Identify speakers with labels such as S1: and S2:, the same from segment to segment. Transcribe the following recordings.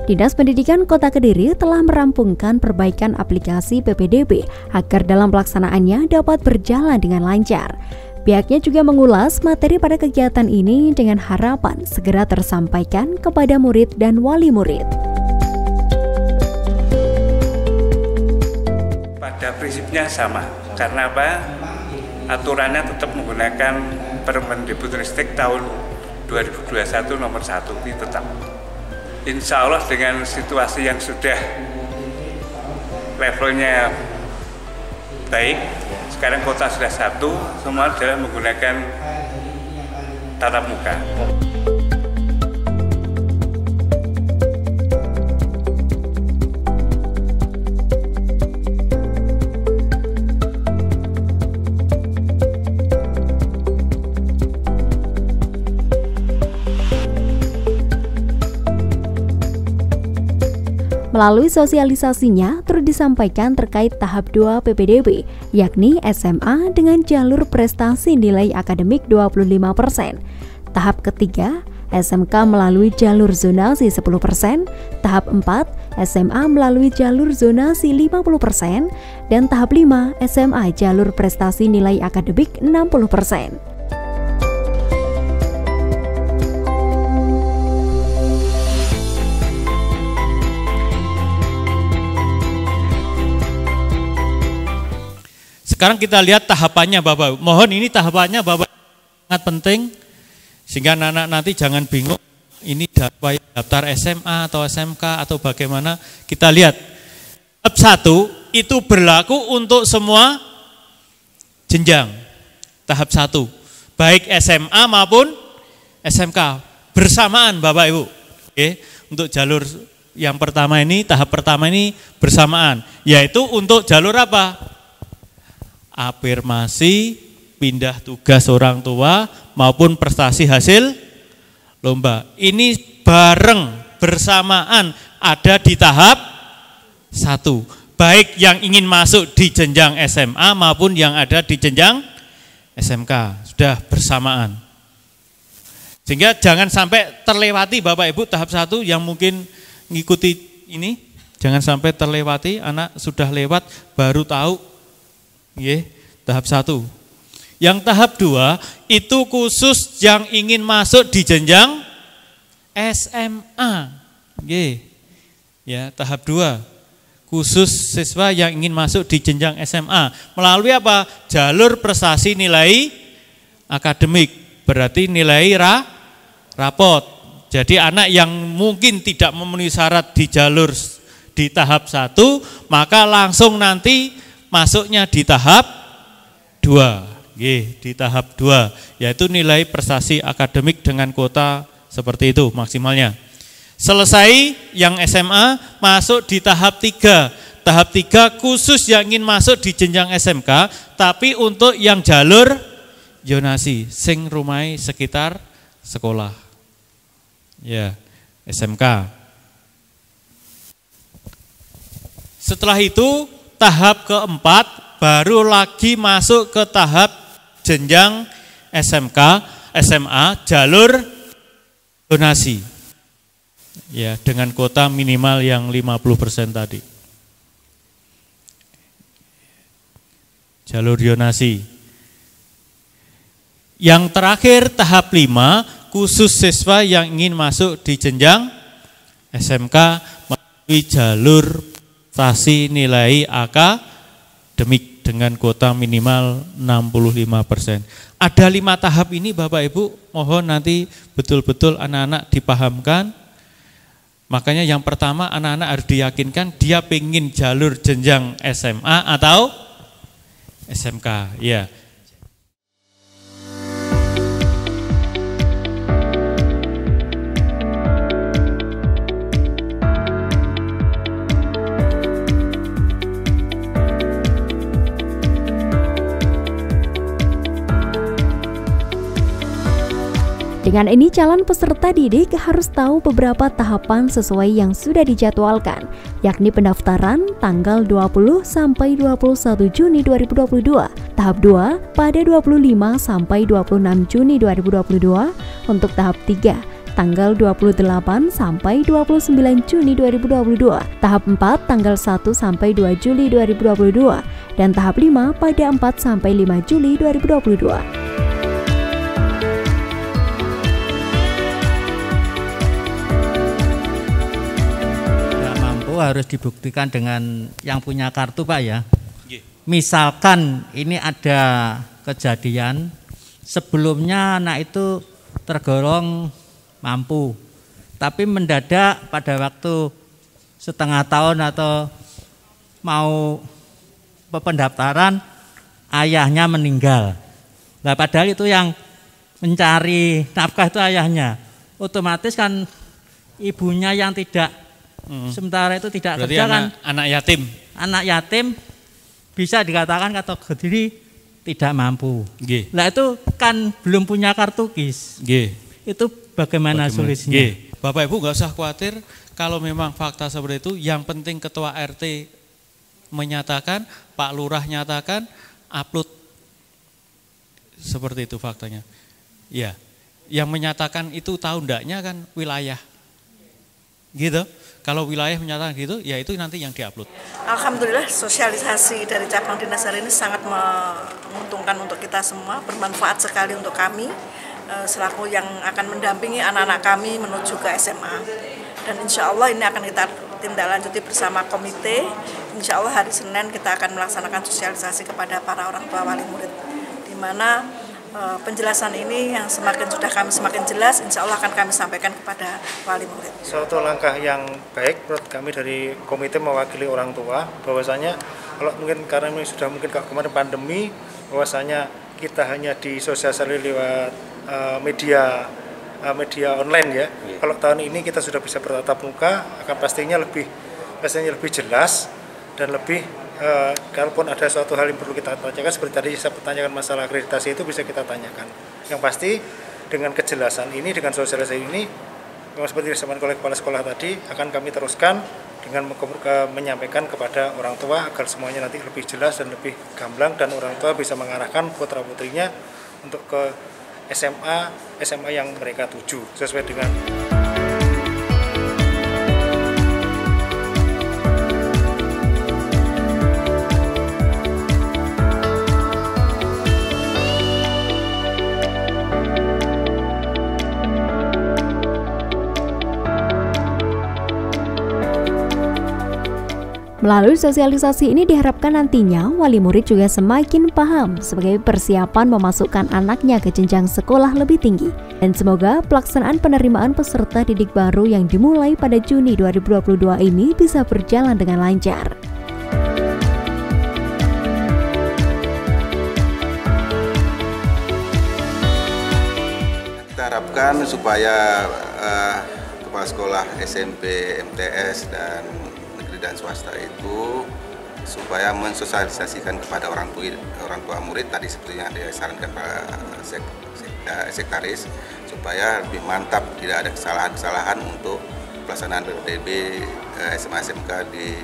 S1: Dinas Pendidikan Kota Kediri telah merampungkan perbaikan aplikasi PPDB agar dalam pelaksanaannya dapat berjalan dengan lancar. Pihaknya juga mengulas materi pada kegiatan ini dengan harapan segera tersampaikan kepada murid dan wali murid.
S2: Pada prinsipnya sama, karena apa? Aturannya tetap menggunakan Permendikbudristek tahun 2021 nomor 1 ini tetap. Insya Allah dengan situasi yang sudah levelnya baik, sekarang kota sudah satu, semua adalah menggunakan tatap muka.
S1: Melalui sosialisasinya, turut disampaikan terkait tahap 2 PPDB, yakni SMA dengan jalur prestasi nilai akademik 25%. Tahap ketiga, SMK melalui jalur zonasi 10%, tahap 4, SMA melalui jalur zonasi 50%, dan tahap 5, SMA jalur prestasi nilai akademik 60%.
S3: Sekarang kita lihat tahapannya Bapak. Mohon ini tahapannya Bapak sangat penting sehingga anak-anak nanti jangan bingung ini daftar SMA atau SMK atau bagaimana. Kita lihat tahap 1 itu berlaku untuk semua jenjang. Tahap 1 baik SMA maupun SMK bersamaan Bapak Ibu. Oke, untuk jalur yang pertama ini, tahap pertama ini bersamaan, yaitu untuk jalur apa? Afirmasi, pindah tugas orang tua maupun prestasi hasil lomba. Ini bareng bersamaan ada di tahap 1. Baik yang ingin masuk di jenjang SMA maupun yang ada di jenjang SMK sudah bersamaan. Sehingga jangan sampai terlewati Bapak Ibu tahap 1 yang mungkin ngikuti ini, jangan sampai terlewati, anak sudah lewat baru tahu. Tahap 1. Yang tahap 2 itu khusus yang ingin masuk di jenjang SMA. Ya, tahap 2 khusus siswa yang ingin masuk di jenjang SMA melalui apa? Jalur prestasi nilai akademik, berarti nilai rapot. Jadi anak yang mungkin tidak memenuhi syarat di jalur di tahap 1, maka langsung nanti masuknya di tahap 2, di tahap 2, yaitu nilai prestasi akademik dengan kuota seperti itu maksimalnya. Selesai yang SMA, masuk di tahap 3. Tahap 3 khusus yang ingin masuk di jenjang SMK, tapi untuk yang jalur zonasi, sing rumai sekitar sekolah. Ya, SMK. Setelah itu tahap keempat baru lagi masuk ke tahap jenjang SMK, SMA jalur zonasi. Ya, dengan kuota minimal yang 50% tadi. Jalur zonasi. Yang terakhir tahap 5 khusus siswa yang ingin masuk di jenjang SMK melalui jalur prestasi nilai akademik dengan kuota minimal 65%. Ada 5 tahap ini Bapak Ibu, mohon nanti betul-betul anak-anak dipahamkan. Makanya yang pertama anak-anak harus diyakinkan dia pengen jalur jenjang SMA atau SMK. Ya.
S1: Dengan ini calon peserta didik harus tahu beberapa tahapan sesuai yang sudah dijadwalkan, yakni pendaftaran tanggal 20 sampai 21 Juni 2022, tahap 2 pada 25 sampai 26 Juni 2022, untuk tahap 3 tanggal 28 sampai 29 Juni 2022, tahap 4 tanggal 1 sampai 2 Juli 2022, dan tahap 5 pada 4 sampai 5 Juli 2022.
S4: Harus dibuktikan dengan yang punya kartu, Pak, ya. Misalkan ini ada kejadian sebelumnya anak itu tergolong mampu, tapi mendadak pada waktu setengah tahun atau mau pendaftaran ayahnya meninggal. Nah, padahal itu yang mencari nafkah itu ayahnya. Otomatis kan ibunya yang tidak sementara itu tidak
S3: berarti
S4: kerja kan
S3: anak yatim.
S4: Anak yatim bisa dikatakan kategori tidak mampu. Nah itu kan belum punya kartu KIS. Itu bagaimana solusinya?
S3: Bapak Ibu nggak usah khawatir kalau memang fakta seperti itu. Yang penting ketua RT menyatakan, Pak Lurah nyatakan, upload seperti itu faktanya. Ya, yang menyatakan itu tahu ndaknya kan wilayah. Gitu. Kalau wilayah menyatakan gitu, ya itu nanti yang diupload.
S5: Alhamdulillah sosialisasi dari cabang dinas hari ini sangat menguntungkan untuk kita semua, bermanfaat sekali untuk kami selaku yang akan mendampingi anak-anak kami menuju ke SMA. Dan insya Allah ini akan kita tindak lanjuti bersama komite. Insya Allah hari Senin kita akan melaksanakan sosialisasi kepada para orang tua wali murid, di mana penjelasan ini yang sudah kami semakin jelas, insya Allah akan kami sampaikan kepada wali murid.
S6: Suatu langkah yang baik menurut kami dari komite mewakili orang tua, bahwasanya kalau mungkin karena ini sudah mungkin kemarin pandemi, bahwasanya kita hanya disosialisasi lewat media online ya. Kalau tahun ini kita sudah bisa bertatap muka, akan pastinya lebih jelas dan lebih kalaupun ada suatu hal yang perlu kita tanyakan, seperti tadi saya pertanyakan masalah akreditasi itu bisa kita tanyakan. Yang pasti dengan kejelasan ini, dengan sosialisasi ini, memang seperti disampaikan oleh kepala sekolah tadi, akan kami teruskan dengan menyampaikan kepada orang tua agar semuanya nanti lebih jelas dan lebih gamblang, dan orang tua bisa mengarahkan putra-putrinya untuk ke SMA yang mereka tuju sesuai dengan
S1: Melalui sosialisasi ini diharapkan nantinya wali murid juga semakin paham sebagai persiapan memasukkan anaknya ke jenjang sekolah lebih tinggi. Dan semoga pelaksanaan penerimaan peserta didik baru yang dimulai pada Juni 2022 ini bisa berjalan dengan lancar.
S7: Kita harapkan supaya kepala sekolah SMP, MTS, dan dan swasta itu supaya mensosialisasikan kepada orang tua murid tadi seperti yang disarankan Pak Sekretaris, supaya lebih mantap, tidak ada kesalahan-kesalahan untuk pelaksanaan PPDB SMA SMK di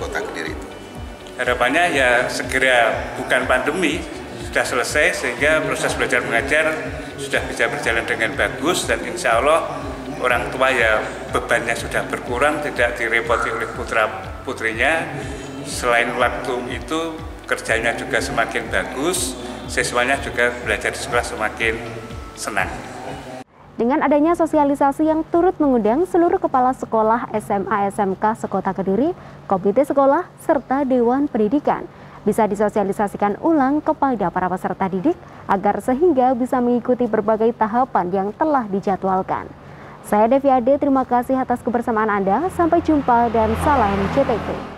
S7: Kota Kediri itu.
S2: Harapannya ya segera bukan pandemi, sudah selesai sehingga proses belajar mengajar sudah bisa berjalan dengan bagus, dan insya Allah orang tua ya bebannya sudah berkurang, tidak direpoti oleh putra-putrinya. Selain waktu itu kerjanya juga semakin bagus, siswanya juga belajar di sekolah semakin senang.
S1: Dengan adanya sosialisasi yang turut mengundang seluruh kepala sekolah SMA SMK sekota Kediri, komite sekolah, serta Dewan Pendidikan, bisa disosialisasikan ulang kepada para peserta didik agar sehingga bisa mengikuti berbagai tahapan yang telah dijadwalkan. Saya Devi Ade, terima kasih atas kebersamaan Anda. Sampai jumpa dan salam CTP.